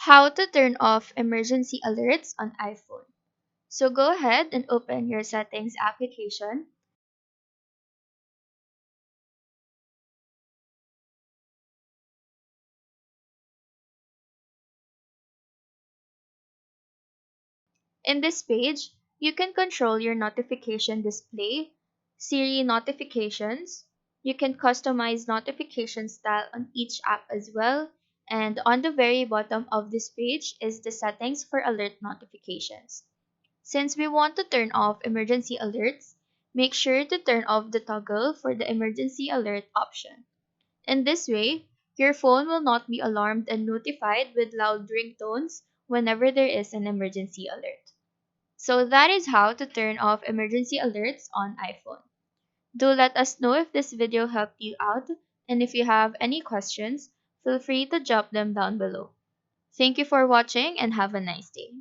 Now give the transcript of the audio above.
How to turn off emergency alerts on iPhone. So go ahead and open your settings application. In this page, you can control your notification display, Siri notifications. You can customize notification style on each app as well. And on the very bottom of this page is the settings for alert notifications. Since we want to turn off emergency alerts, make sure to turn off the toggle for the emergency alert option. In this way, your phone will not be alarmed and notified with loud ringtones whenever there is an emergency alert. So that is how to turn off emergency alerts on iPhone. Do let us know if this video helped you out, and if you have any questions, feel free to drop them down below. Thank you for watching and have a nice day.